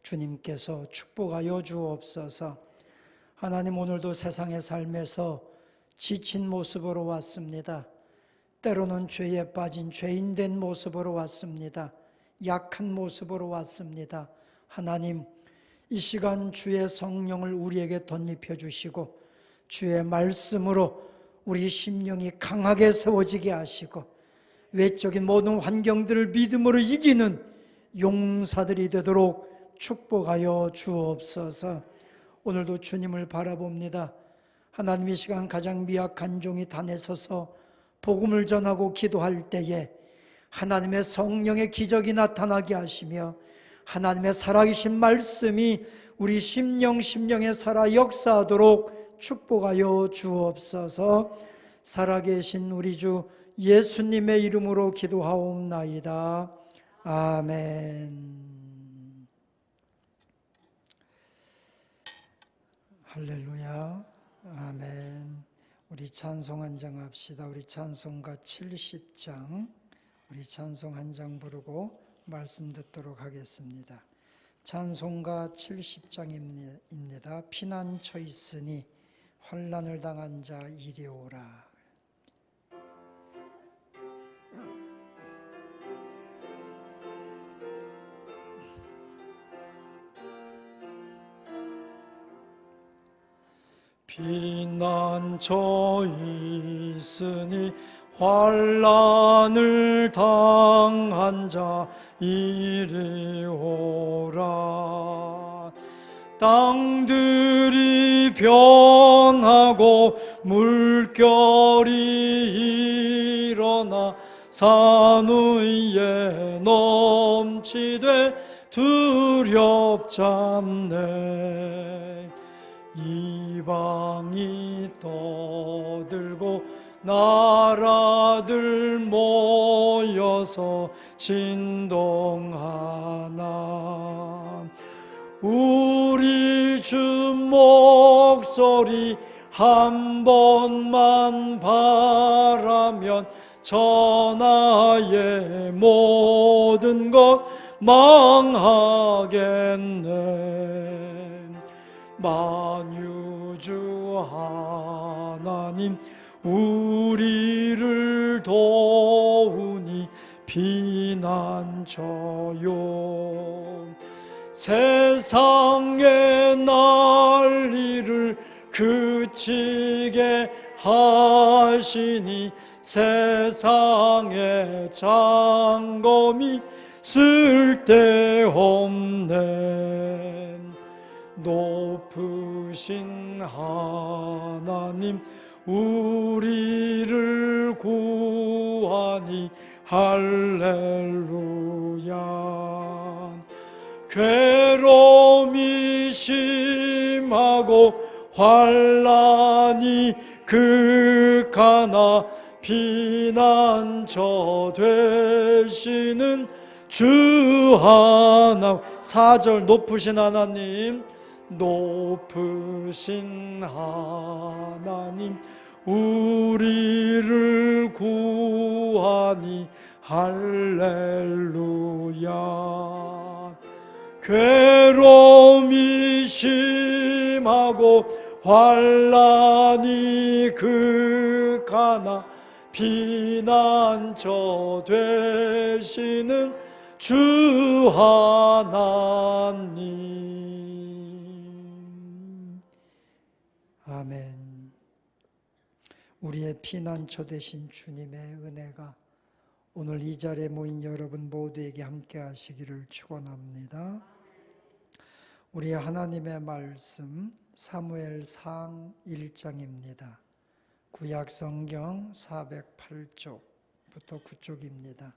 주님께서 축복하여 주옵소서. 하나님, 오늘도 세상의 삶에서 지친 모습으로 왔습니다. 때로는 죄에 빠진 죄인된 모습으로 왔습니다. 약한 모습으로 왔습니다. 하나님, 이 시간 주의 성령을 우리에게 덧입혀 주시고 주의 말씀으로 우리 심령이 강하게 세워지게 하시고 외적인 모든 환경들을 믿음으로 이기는 용사들이 되도록 축복하여 주옵소서. 오늘도 주님을 바라봅니다. 하나님, 이 시간 가장 미약한 종이 단에 서서 복음을 전하고 기도할 때에 하나님의 성령의 기적이 나타나게 하시며 하나님의 살아계신 말씀이 우리 심령에 살아 역사하도록 축복하여 주옵소서. 살아계신 우리 주 예수님의 이름으로 기도하옵나이다. 아멘. 할렐루야. 아멘. 우리 찬송 한 장 합시다. 우리 찬송가 70장, 우리 찬송 한 장 부르고 말씀 듣도록 하겠습니다. 찬송가 70장입니다. 피난처 있으니 환난을 당한 자 이리 오라. 피난처 있으니 환난을 당한 자 이리 오라. 땅들이 변하고 물결이 일어나 산 위에 넘치되 두렵지 않네. 이방이 떠들고 나라들 모여서 진동하나. 우리 주 목소리 한 번만 바라면 천하의 모든 것 망하겠네. 만유주 하나님 우리를 도우니 피난처요. 세상의 난리를 그치게 하시니 세상의 장검이 쓸데없네. 높으신 하나님 우리를 구하니 할렐루야. 괴로움이 심하고 환난이 극하나 피난처 되시는 주 하나님. 4절 높으신 하나님, 높으신 하나님 우리를 구하니 할렐루야. 괴로움이 심하고 환난이 극하나 피난처 되시는 주 하나님. 아멘. 우리의 피난처 되신 주님의 은혜가 오늘 이 자리에 모인 여러분 모두에게 함께 하시기를 축원합니다. 우리 하나님의 말씀 사무엘상 1장입니다. 구약성경 408쪽부터 9쪽입니다.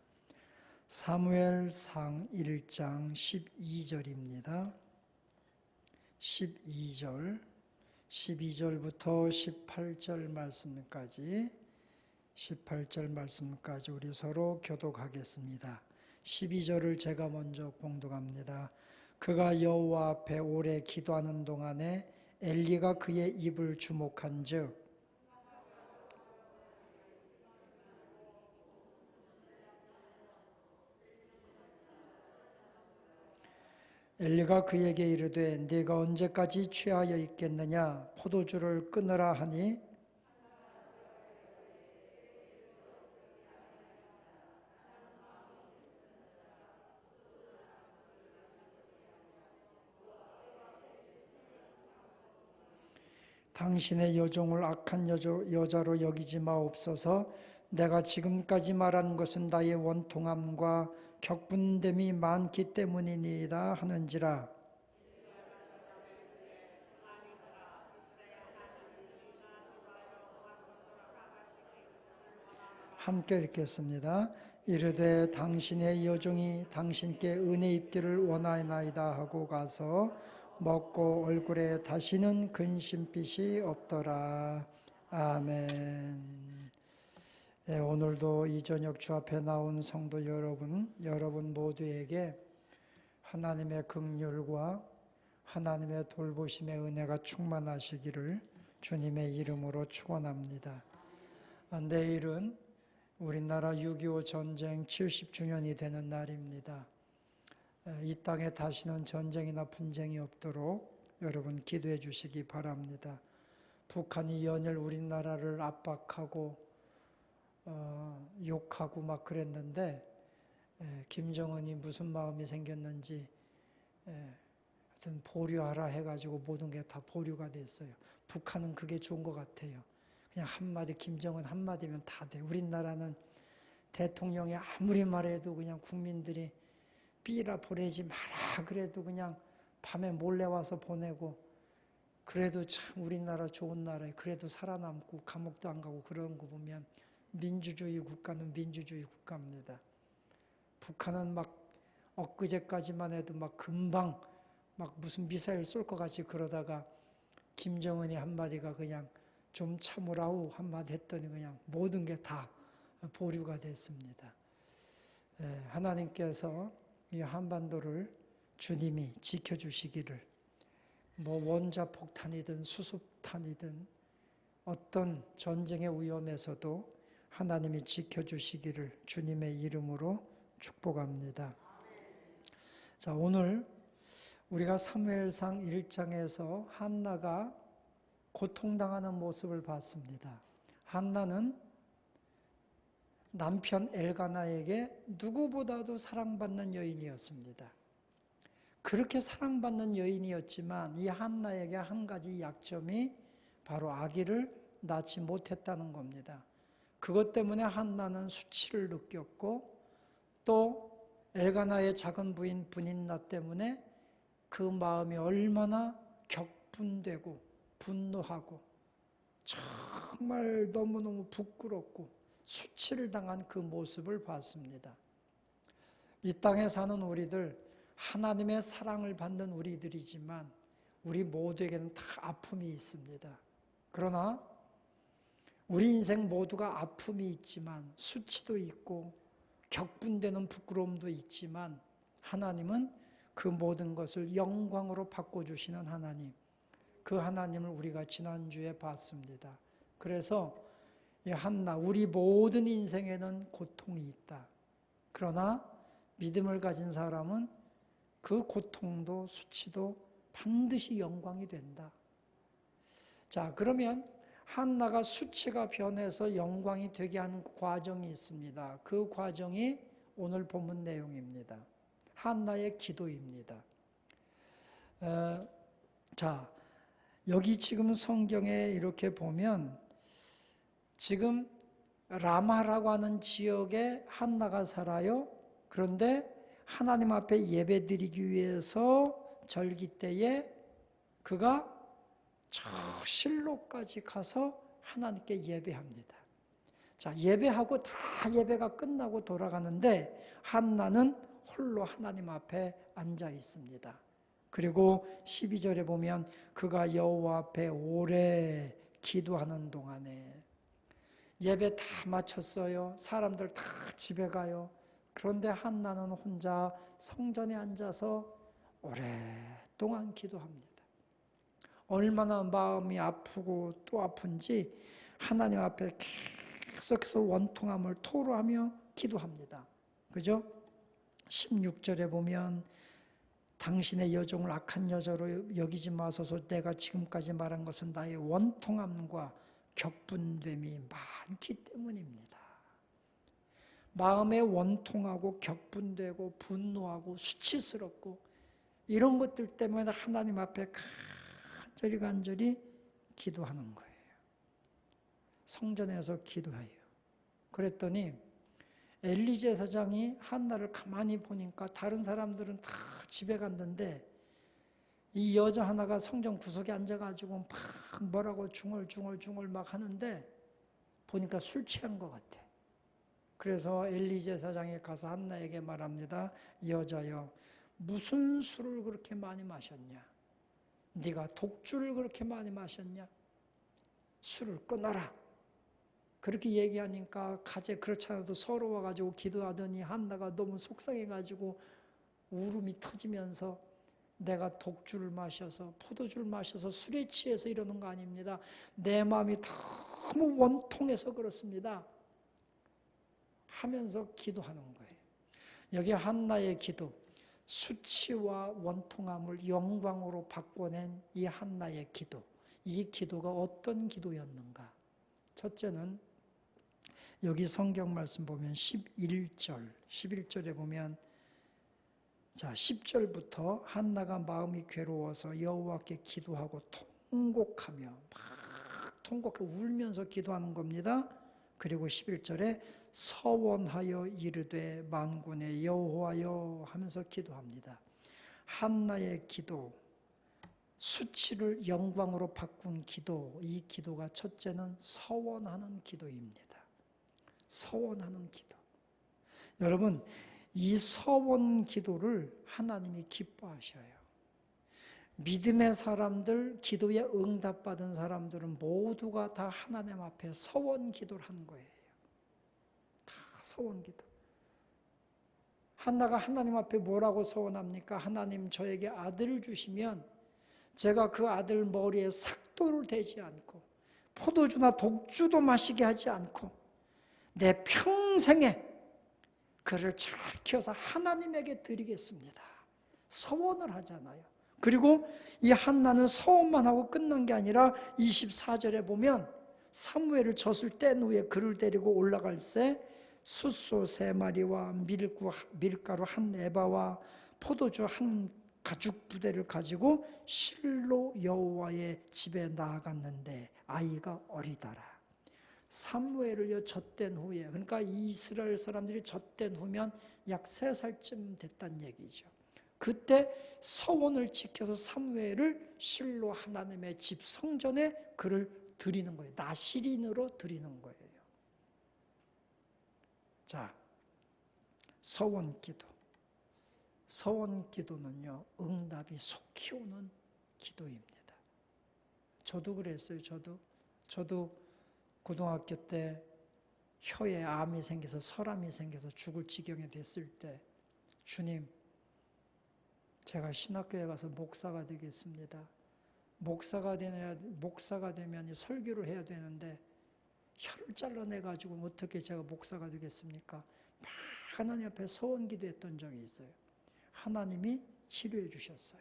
사무엘상 1장 12절입니다. 12절부터 18절 말씀까지 우리 서로 교독하겠습니다. 12절을 제가 먼저 봉독합니다. 그가 여호와 앞에 오래 기도하는 동안에 엘리가 그의 입을 주목한즉 엘리가 그에게 이르되 네가 언제까지 취하여 있겠느냐 포도주를 끊으라 하니 당신의 여종을 악한 여자로 여기지 마옵소서. 내가 지금까지 말한 것은 나의 원통함과 격분됨이 많기 때문이니이다 하는지라. 함께 읽겠습니다. 이르되 당신의 여종이 당신께 은혜 입기를 원하나이다 하고 가서 먹고 얼굴에 다시는 근심빛이 없더라. 아멘. 네, 오늘도 이 저녁 주 앞에 나온 성도 여러분 모두에게 하나님의 긍휼과 하나님의 돌보심의 은혜가 충만하시기를 주님의 이름으로 축원합니다. 내일은 우리나라 6.25 전쟁 70주년이 되는 날입니다. 이 땅에 다시는 전쟁이나 분쟁이 없도록 여러분 기도해 주시기 바랍니다. 북한이 연일 우리나라를 압박하고 욕하고 막 그랬는데 김정은이 무슨 마음이 생겼는지 하여튼 보류하라 해가지고 모든 게 다 보류가 됐어요. 북한은 그게 좋은 것 같아요. 그냥 한마디 김정은 한마디면 다 돼. 우리나라는 대통령이 아무리 말해도 그냥 국민들이 삐라 보내지 마라 그래도 그냥 밤에 몰래 와서 보내고 그래도 참 우리나라 좋은 나라에 그래도 살아남고 감옥도 안 가고 그런 거 보면 민주주의 국가는 민주주의 국가입니다. 북한은 막 엊그제까지만 해도 막 금방 막 무슨 미사일 쏠 것 같이 그러다가 김정은이 한마디가 그냥 좀 참으라고 한마디 했더니 그냥 모든 게 다 보류가 됐습니다. 하나님께서 이 한반도를 주님이 지켜주시기를 뭐 원자폭탄이든 수소탄이든 어떤 전쟁의 위험에서도 하나님이 지켜주시기를 주님의 이름으로 축복합니다. 자, 오늘 우리가 사무엘상 1장에서 한나가 고통당하는 모습을 봤습니다. 한나는 남편 엘가나에게 누구보다도 사랑받는 여인이었습니다. 그렇게 사랑받는 여인이었지만 이 한나에게 한 가지 약점이 바로 아기를 낳지 못했다는 겁니다. 그것 때문에 한나는 수치를 느꼈고 또 엘가나의 작은 부인 브닌나 때문에 그 마음이 얼마나 격분되고 분노하고 정말 너무너무 부끄럽고 수치를 당한 그 모습을 봤습니다. 이 땅에 사는 우리들 하나님의 사랑을 받는 우리들이지만 우리 모두에게는 다 아픔이 있습니다. 그러나 우리 인생 모두가 아픔이 있지만 수치도 있고 격분되는 부끄러움도 있지만 하나님은 그 모든 것을 영광으로 바꿔주시는 하나님, 그 하나님을 우리가 지난주에 봤습니다. 그래서 이 한나, 우리 모든 인생에는 고통이 있다. 그러나 믿음을 가진 사람은 그 고통도 수치도 반드시 영광이 된다. 자, 그러면 한나가 수치가 변해서 영광이 되게 하는 과정이 있습니다. 그 과정이 오늘 본문 내용입니다. 한나의 기도입니다. 자, 여기 지금 성경에 이렇게 보면 지금 라마라고 하는 지역에 한나가 살아요. 그런데 하나님 앞에 예배드리기 위해서 절기 때에 그가 저 실로까지 가서 하나님께 예배합니다. 자, 예배하고 다 예배가 끝나고 돌아가는데 한나는 홀로 하나님 앞에 앉아 있습니다. 그리고 12절에 보면 그가 여호와 앞에 오래 기도하는 동안에 예배 다 마쳤어요. 사람들 다 집에 가요. 그런데 한나는 혼자 성전에 앉아서 오랫동안 기도합니다. 얼마나 마음이 아프고 또 아픈지 하나님 앞에 계속해서 원통함을 토로하며 기도합니다. 그죠? 16절에 보면 당신의 여종을 악한 여자로 여기지 마소서. 내가 지금까지 말한 것은 나의 원통함과 격분됨이 많기 때문입니다. 마음에 원통하고 격분되고 분노하고 수치스럽고 이런 것들 때문에 하나님 앞에 간절히 기도하는 거예요. 성전에서 기도해요. 그랬더니 엘리 제사장이 한나를 가만히 보니까 다른 사람들은 다 집에 갔는데 이 여자 하나가 성전 구석에 앉아가지고 막 뭐라고 중얼중얼 막 하는데 보니까 술 취한 것 같아. 그래서 엘리 제사장이 가서 한나에게 말합니다. 여자여, 무슨 술을 그렇게 많이 마셨냐? 네가 독주를 그렇게 많이 마셨냐? 술을 끊어라. 그렇게 얘기하니까 가재 그렇지 않아도 서러워가지고 기도하더니 한나가 너무 속상해가지고 울음이 터지면서 내가 독주를 마셔서 포도주를 마셔서 술에 취해서 이러는 거 아닙니다. 내 마음이 너무 원통해서 그렇습니다. 하면서 기도하는 거예요. 여기 한나의 기도, 수치와 원통함을 영광으로 바꿔낸 이 한나의 기도, 이 기도가 어떤 기도였는가? 첫째는 여기 성경 말씀 보면 11절에 보면 자 10절부터 한나가 마음이 괴로워서 여호와께 기도하고 통곡하며 막 통곡해 울면서 기도하는 겁니다. 그리고 11절에 서원하여 이르되 만군의 여호와여 하면서 기도합니다. 한나의 기도, 수치를 영광으로 바꾼 기도, 이 기도가 첫째는 서원하는 기도입니다. 서원하는 기도. 여러분, 이 서원 기도를 하나님이 기뻐하셔요. 믿음의 사람들, 기도에 응답받은 사람들은 모두가 다 하나님 앞에 서원 기도를 하는 거예요. 다 서원 기도. 한나가 하나님 앞에 뭐라고 서원합니까? 하나님, 저에게 아들을 주시면 제가 그 아들 머리에 삭도를 대지 않고 포도주나 독주도 마시게 하지 않고 내 평생에 그를 잘 키워서 하나님에게 드리겠습니다. 서원을 하잖아요. 그리고 이 한나는 서원만 하고 끝난 게 아니라 24절에 보면 사무엘을 젖을 뗀 후에 그를 데리고 올라갈 때 숫소 3마리와 밀가루 1에바와 포도주 1가죽 부대를 가지고 실로 여호와의 집에 나아갔는데 아이가 어리더라. 사무엘을 젖된 후에, 그러니까 이스라엘 사람들이 젖된 후면 약 3살쯤 됐다는 얘기죠. 그때 서원을 지켜서 사무엘을 실로 하나님의 집 성전에 그를 드리는 거예요. 나실인으로 드리는 거예요. 자, 서원 기도. 서원 기도는요, 응답이 속히 오는 기도입니다. 저도 그랬어요. 저도 고등학교 때 혀에 암이 생겨서 설암이 생겨서 죽을 지경에 됐을 때 주님, 제가 신학교에 가서 목사가 되겠습니다. 목사가 되면 설교를 해야 되는데 혀를 잘라내가지고 어떻게 제가 목사가 되겠습니까? 막 하나님 앞에 서원 기도했던 적이 있어요. 하나님이 치료해 주셨어요.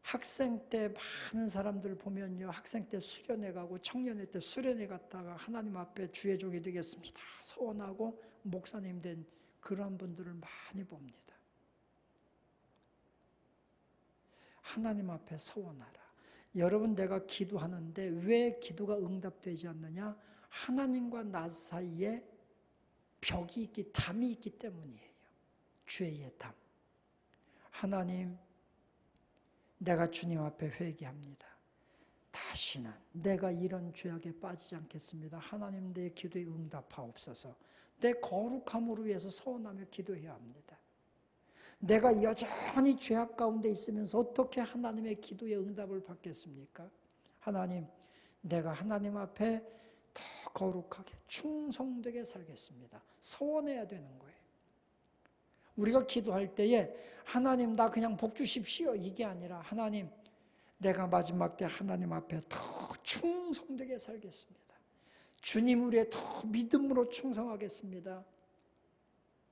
학생 때 많은 사람들 보면요, 학생 때 수련회 가고 청년회 때 수련회 갔다가 하나님 앞에 주의 종이 되겠습니다 서원하고 목사님 된 그런 분들을 많이 봅니다. 하나님 앞에 서원하라. 여러분, 내가 기도하는데 왜 기도가 응답되지 않느냐? 하나님과 나 사이에 담이 있기 때문이에요. 죄의 담. 하나님, 내가 주님 앞에 회개합니다. 다시는 내가 이런 죄악에 빠지지 않겠습니다. 하나님, 내 기도에 응답하옵소서. 내 거룩함으로 위해서 서원하며 기도해야 합니다. 내가 여전히 죄악 가운데 있으면서 어떻게 하나님의 기도에 응답을 받겠습니까? 하나님, 내가 하나님 앞에 더 거룩하게 충성되게 살겠습니다. 서원해야 되는 거예요. 우리가 기도할 때에 하나님, 나 그냥 복 주십시오, 이게 아니라 하나님, 내가 마지막 때 하나님 앞에 더 충성되게 살겠습니다. 주님, 우리의 더 믿음으로 충성하겠습니다.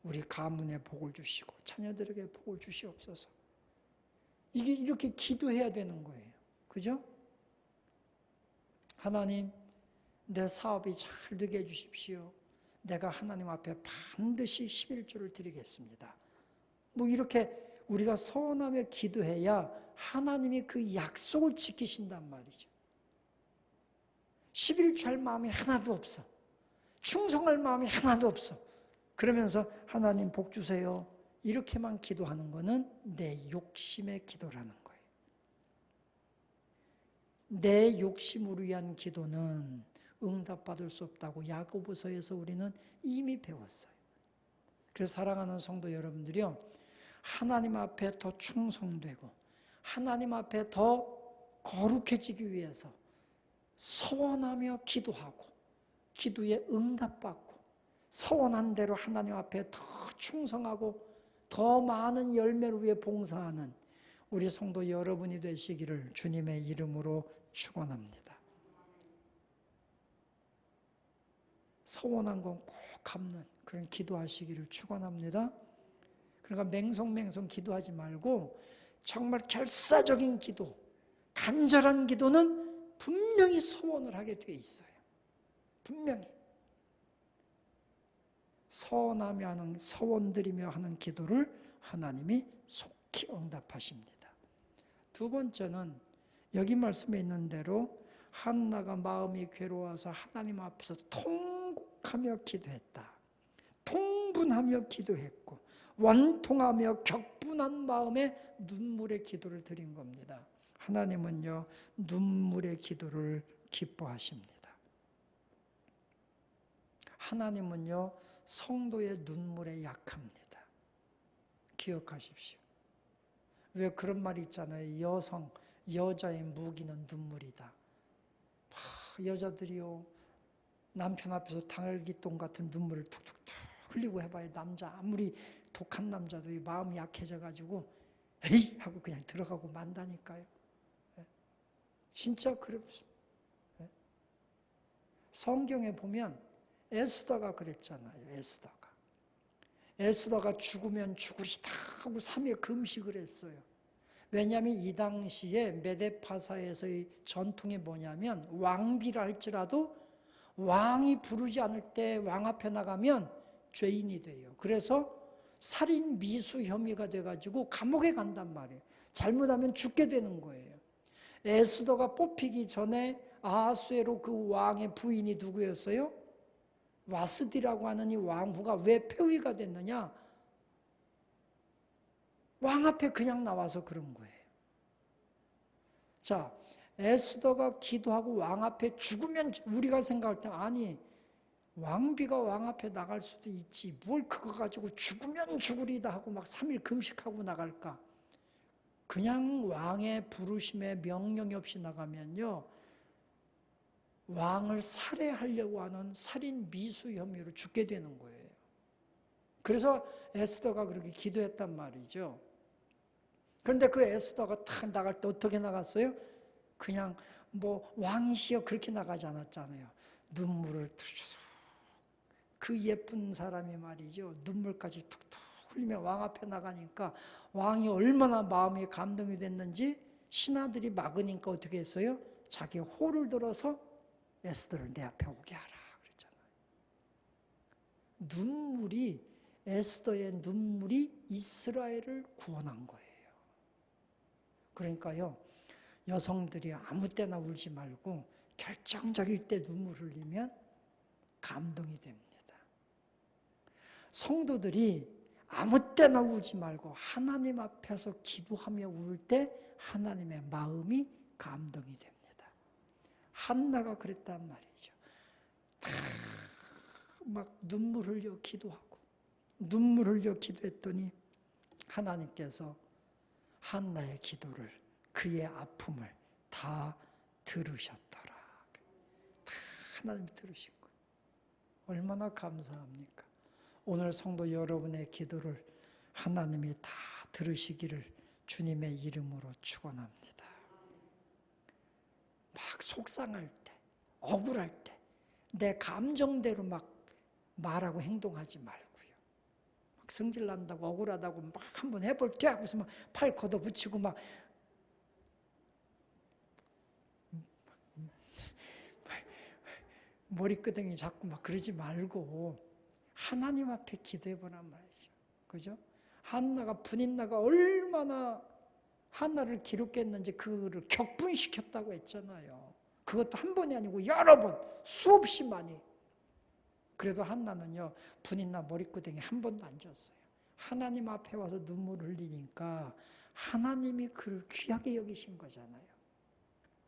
우리 가문에 복을 주시고 자녀들에게 복을 주시옵소서. 이게 이렇게 기도해야 되는 거예요. 그죠? 하나님, 내 사업이 잘 되게 해주십시오. 내가 하나님 앞에 반드시 11조를 드리겠습니다. 뭐 이렇게 우리가 서원하며 기도해야 하나님이 그 약속을 지키신단 말이죠. 11조 할 마음이 하나도 없어. 충성할 마음이 하나도 없어. 그러면서 하나님 복 주세요. 이렇게만 기도하는 거는 내 욕심의 기도라는 거예요. 내 욕심으로 위한 기도는 응답받을 수 없다고 야고보서에서 우리는 이미 배웠어요. 그래서 사랑하는 성도 여러분들이요, 하나님 앞에 더 충성되고 하나님 앞에 더 거룩해지기 위해서 서원하며 기도하고 기도에 응답받고 서원한 대로 하나님 앞에 더 충성하고 더 많은 열매를 위해 봉사하는 우리 성도 여러분이 되시기를 주님의 이름으로 축원합니다. 서원한 건 꼭 갚는 그런 기도하시기를 축원합니다. 그러니까 맹성맹성 기도하지 말고 정말 결사적인 기도, 간절한 기도는 분명히 소원을 하게 돼 있어요. 분명히. 서원하며 하는, 서원드리며 하는 기도를 하나님이 속히 응답하십니다. 두 번째는 여기 말씀에 있는 대로 한나가 마음이 괴로워서 하나님 앞에서 통곡하며 기도했다. 통분하며 기도했고 원통하며 격분한 마음에 눈물의 기도를 드린 겁니다. 하나님은요, 눈물의 기도를 기뻐하십니다. 하나님은요, 성도의 눈물에 약합니다. 기억하십시오. 왜 그런 말이 있잖아요. 여자의 무기는 눈물이다. 여자들이요, 남편 앞에서 당일기똥 같은 눈물을 툭툭툭 흘리고 해봐야 남자, 아무리 독한 남자도 마음이 약해져가지고 에이! 하고 그냥 들어가고 만다니까요. 진짜 그렇습니다. 성경에 보면 에스더가 그랬잖아요. 에스더가 죽으면 죽으시다 하고 3일 금식을 했어요. 왜냐하면 이 당시에 메데파사에서의 전통이 뭐냐면 왕비라 할지라도 왕이 부르지 않을 때 왕 앞에 나가면 죄인이 돼요. 그래서 살인 미수 혐의가 돼가지고 감옥에 간단 말이에요. 잘못하면 죽게 되는 거예요. 에스더가 뽑히기 전에 아하수에로 그 왕의 부인이 누구였어요? 와스디라고 하는 이 왕후가 왜 폐위가 됐느냐? 왕 앞에 그냥 나와서 그런 거예요. 자, 에스더가 기도하고 왕 앞에 죽으면 우리가 생각할 때 아니 왕비가 왕 앞에 나갈 수도 있지 뭘 그거 가지고 죽으면 죽으리다 하고 막 3일 금식하고 나갈까? 그냥 왕의 부르심에 명령이 없이 나가면요 왕을 살해하려고 하는 살인 미수 혐의로 죽게 되는 거예요. 그래서 에스더가 그렇게 기도했단 말이죠. 그런데 그 에스더가 탁 나갈 때 어떻게 나갔어요? 그냥 뭐 왕이시여 그렇게 나가지 않았잖아요. 눈물을 툭툭. 그 예쁜 사람이 말이죠. 눈물까지 툭툭 흘리며 왕 앞에 나가니까 왕이 얼마나 마음이 감동이 됐는지 신하들이 막으니까 어떻게 했어요? 자기 호를 들어서 에스더를 내 앞에 오게 하라 그랬잖아요. 눈물이 에스더의 눈물이 이스라엘을 구원한 거예요. 그러니까요. 여성들이 아무 때나 울지 말고 결정적일 때 눈물 흘리면 감동이 됩니다. 성도들이 아무 때나 울지 말고 하나님 앞에서 기도하며 울 때 하나님의 마음이 감동이 됩니다. 한나가 그랬단 말이죠. 막 눈물 흘려 기도하고 눈물 흘려 기도했더니 하나님께서 한나의 기도를 그의 아픔을 다 들으셨더라. 다 하나님이 들으신 거예요. 얼마나 감사합니까? 오늘 성도 여러분의 기도를 하나님이 다 들으시기를 주님의 이름으로 축원합니다. 막 속상할 때, 억울할 때, 내 감정대로 막 말하고 행동하지 말고요. 성질 난다고 억울하다고 막 한번 해볼게 하고서 막 팔 걷어붙이고 막 머리끄댕이 잡고 막 그러지 말고 하나님 앞에 기도해 보란 말이죠. 그죠? 한나가 분인나가 얼마나 한나를 기록했는지 그거를 격분시켰다고 했잖아요. 그것도 한 번이 아니고 여러 번, 수없이 많이. 그래도 한나는요, 분인나 머리끄댕이 한 번도 안 줬어요. 하나님 앞에 와서 눈물을 흘리니까 하나님이 그를 귀하게 여기신 거잖아요.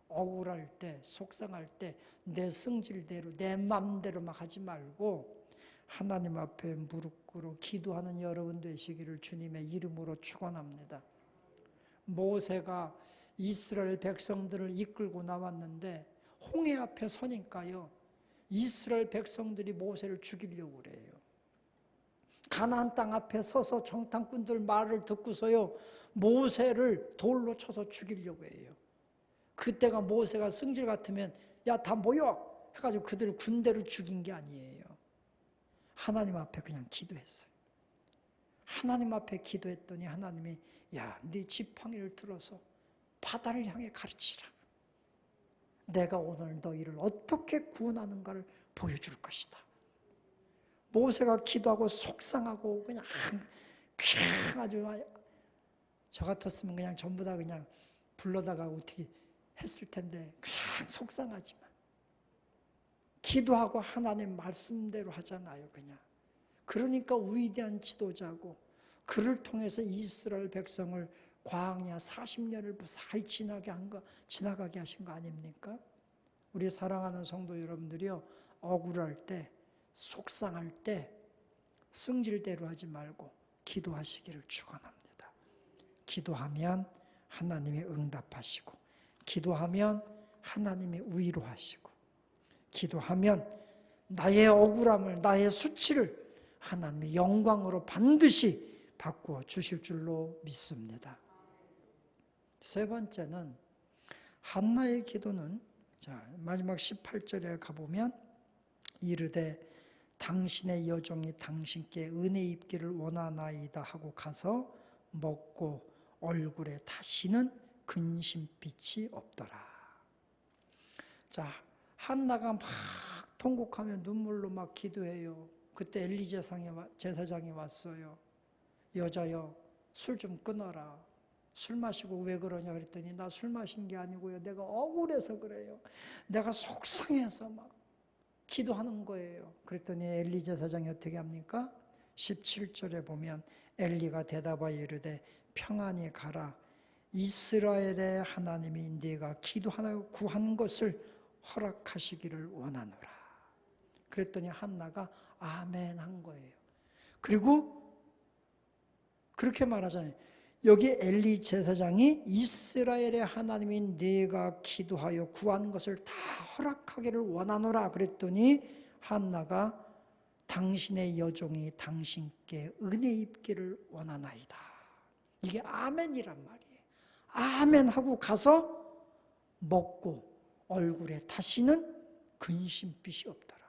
억울할 때, 속상할 때 내 성질대로, 내 맘대로 막 하지 말고 하나님 앞에 무릎 꿇어 기도하는 여러분 되시기를 주님의 이름으로 축원합니다. 모세가 이스라엘 백성들을 이끌고 나왔는데 홍해 앞에 서니까요, 이스라엘 백성들이 모세를 죽이려고 그래요. 가나안 땅 앞에 서서 정탐꾼들 말을 듣고서요, 모세를 돌로 쳐서 죽이려고 해요. 그때가 모세가 성질 같으면 야, 다 모여! 해가지고 그들을 군대로 죽인 게 아니에요. 하나님 앞에 그냥 기도했어요. 하나님 앞에 기도했더니 하나님이 야, 네 지팡이를 들어서 바다를 향해 가르치라. 내가 오늘 너희를 어떻게 구원하는가를 보여줄 것이다. 모세가 기도하고 속상하고 그냥 아주 저 같았으면 그냥 전부 다 그냥 불러다가 어떻게 했을 텐데 그냥 속상하지만 기도하고 하나님 말씀대로 하잖아요. 그냥 그러니까 위대한 지도자고 그를 통해서 이스라엘 백성을 광야 40년을 무사히 지나가게 하신 거 아닙니까? 우리 사랑하는 성도 여러분들이요, 억울할 때, 속상할 때 성질대로 하지 말고 기도하시기를 축원합니다. 기도하면 하나님이 응답하시고, 기도하면 하나님이 위로하시고, 기도하면 나의 억울함을, 나의 수치를 하나님의 영광으로 반드시 바꾸어 주실 줄로 믿습니다. 세 번째는 한나의 기도는, 자, 마지막 18절에 가보면 이르되 당신의 여종이 당신께 은혜 입기를 원하나이다 하고 가서 먹고 얼굴에 다시는 근심빛이 없더라. 자, 한나가 막 통곡하며 눈물로 막 기도해요. 그때 엘리 제사장이 왔어요. 여자여, 술 좀 끊어라. 술 마시고 왜 그러냐 그랬더니 나 술 마신 게 아니고요, 내가 억울해서 그래요. 내가 속상해서 막 기도하는 거예요. 그랬더니 엘리 제사장이 어떻게 합니까? 17절에 보면 엘리가 대답하여 이르되 평안히 가라. 이스라엘의 하나님이 네가 기도하여 구한 것을 허락하시기를 원하노라. 그랬더니 한나가 아멘 한 거예요. 그리고 그렇게 말하잖아요. 여기 엘리 제사장이 이스라엘의 하나님이 네가 기도하여 구한 것을 다 허락하기를 원하노라 그랬더니 한나가 당신의 여종이 당신께 은혜 입기를 원하나이다. 이게 아멘이란 말이에요. 아멘 하고 가서 먹고 얼굴에 다시는 근심빛이 없더라.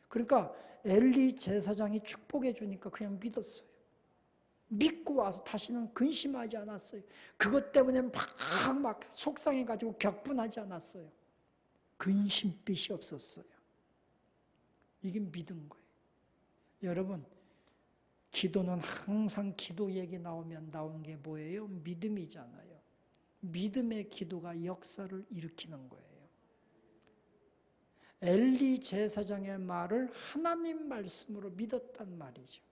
그러니까 엘리 제사장이 축복해 주니까 그냥 믿었어요. 믿고 와서 다시는 근심하지 않았어요. 그것 때문에 막 속상해가지고 격분하지 않았어요. 근심빛이 없었어요. 이게 믿은 거예요. 여러분, 기도는 항상 기도 얘기 나오면 나온 게 뭐예요? 믿음이잖아요. 믿음의 기도가 역사를 일으키는 거예요. 엘리 제사장의 말을 하나님 말씀으로 믿었단 말이죠.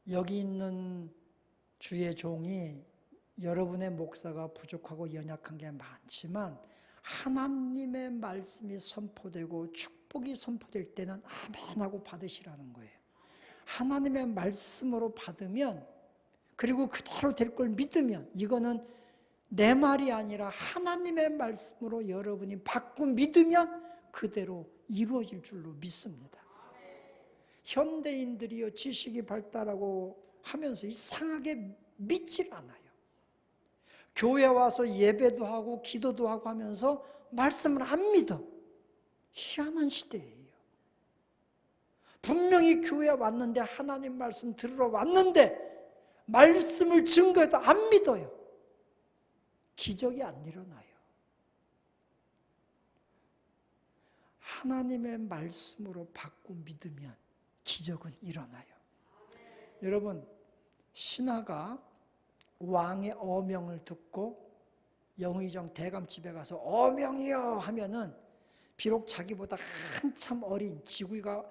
여기 있는 주의 종이 여러분의 목사가 부족하고 연약한 게 많지만 하나님의 말씀이 선포되고 축복이 선포될 때는 아멘하고 받으시라는 거예요. 하나님의 말씀으로 받으면, 그리고 그대로 될 걸 믿으면, 이거는 내 말이 아니라 하나님의 말씀으로 여러분이 받고 믿으면 그대로 이루어질 줄로 믿습니다. 현대인들이요, 지식이 발달하고 하면서 이상하게 믿질 않아요. 교회 와서 예배도 하고 기도도 하고 하면서 말씀을 안 믿어. 희한한 시대예요. 분명히 교회에 왔는데 하나님 말씀 들으러 왔는데 말씀을 증거해도 안 믿어요. 기적이 안 일어나요. 하나님의 말씀으로 받고 믿으면 기적은 일어나요. 여러분, 신하가 왕의 어명을 듣고 영의정 대감집에 가서 어명이여 하면은 비록 자기보다 한참 어린 지위가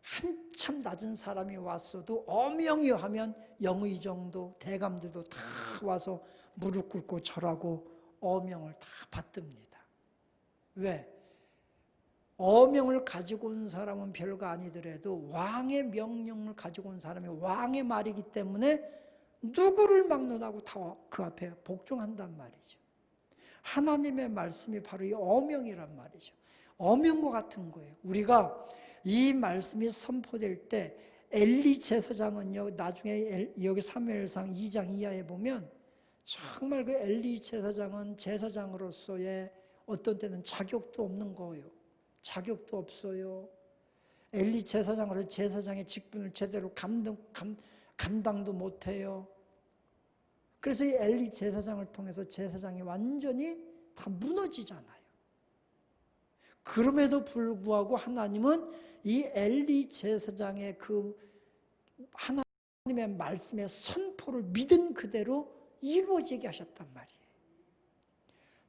한참 낮은 사람이 왔어도 어명이여 하면 영의정도 대감들도 다 와서 무릎 꿇고 절하고 어명을 다 받듭니다. 왜? 어명을 가지고 온 사람은 별거 아니더라도 왕의 명령을 가지고 온 사람이 왕의 말이기 때문에 누구를 막론하고 다 그 앞에 복종한단 말이죠. 하나님의 말씀이 바로 이 어명이란 말이죠. 어명과 같은 거예요. 우리가 이 말씀이 선포될 때 엘리 제사장은요, 나중에 여기 사무엘상 2장 이하에 보면 정말 그 엘리 제사장은 제사장으로서의 어떤 때는 자격도 없는 거예요. 자격도 없어요. 엘리 제사장으로 제사장의 직분을 제대로 감당도 못해요. 그래서 이 엘리 제사장을 통해서 제사장이 완전히 다 무너지잖아요. 그럼에도 불구하고 하나님은 이 엘리 제사장의 그 하나님의 말씀의 선포를 믿은 그대로 이루어지게 하셨단 말이에요.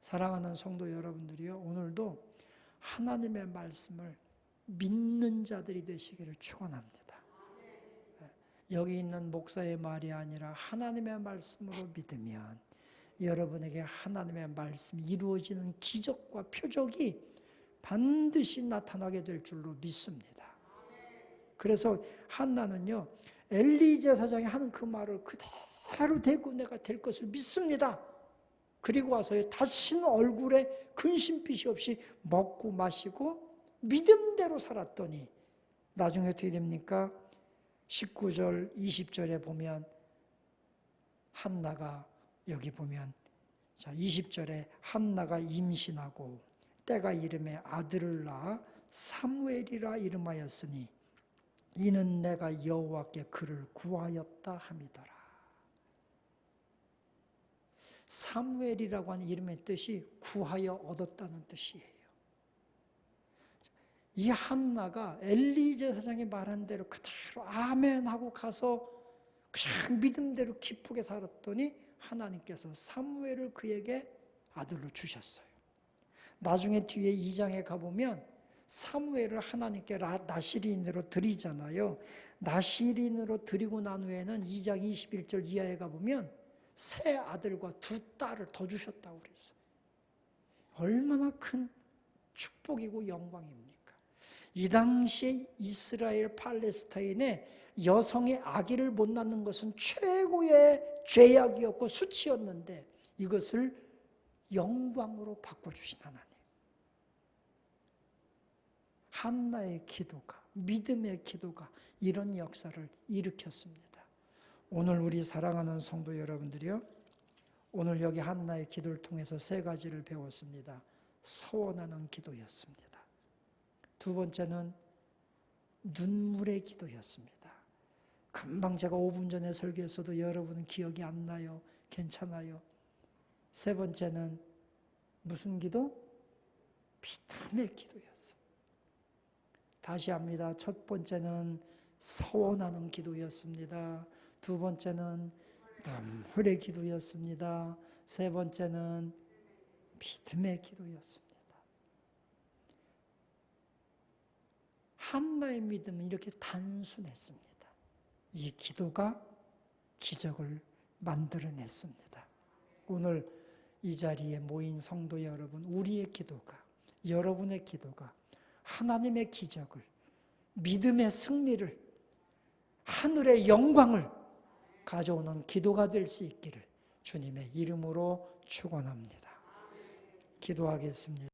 사랑하는 성도 여러분들이요, 오늘도 하나님의 말씀을 믿는 자들이 되시기를 축원합니다. 여기 있는 목사의 말이 아니라 하나님의 말씀으로 믿으면 여러분에게 하나님의 말씀이 이루어지는 기적과 표적이 반드시 나타나게 될 줄로 믿습니다. 그래서 한나는요, 엘리 제사장이 하는 그 말을 그대로 되고 내가 될 것을 믿습니다. 그리고 와서 다시는 얼굴에 근심빛이 없이 먹고 마시고 믿음대로 살았더니 나중에 어떻게 됩니까? 19절, 20절에 보면 한나가 여기 보면 자 20절에 한나가 임신하고 때가 이름에 아들을 낳아 사무엘이라 이름하였으니 이는 내가 여호와께 그를 구하였다 함이더라. 사무엘이라고 하는 이름의 뜻이 구하여 얻었다는 뜻이에요. 이 한나가 엘리 제사장이 말한 대로 그대로 아멘 하고 가서 그냥 믿음대로 기쁘게 살았더니 하나님께서 사무엘을 그에게 아들로 주셨어요. 나중에 뒤에 2장에 가보면 사무엘을 하나님께 나실인으로 드리잖아요. 나실인으로 드리고 난 후에는 2장 21절 이하에 가보면 세 아들과 두 딸을 더 주셨다고 그랬어요. 얼마나 큰 축복이고 영광입니까? 이 당시에 이스라엘 팔레스타인에 여성의 아기를 못 낳는 것은 최고의 죄악이었고 수치였는데 이것을 영광으로 바꿔주신 하나님. 한나의 기도가, 믿음의 기도가 이런 역사를 일으켰습니다. 오늘 우리 사랑하는 성도 여러분들이요, 오늘 여기 한나의 기도를 통해서 세 가지를 배웠습니다. 서원하는 기도였습니다. 두 번째는 눈물의 기도였습니다. 금방 제가 5분 전에 설교했어도 여러분은 기억이 안 나요. 괜찮아요. 세 번째는 무슨 기도? 믿음의 기도였어요. 다시 합니다. 첫 번째는 서원하는 기도였습니다. 두 번째는 눈물의 기도였습니다. 세 번째는 믿음의 기도였습니다. 한나의 믿음은 이렇게 단순했습니다. 이 기도가 기적을 만들어냈습니다. 오늘 이 자리에 모인 성도 여러분, 우리의 기도가, 여러분의 기도가 하나님의 기적을, 믿음의 승리를, 하늘의 영광을 가져오는 기도가 될 수 있기를 주님의 이름으로 축원합니다. 기도하겠습니다.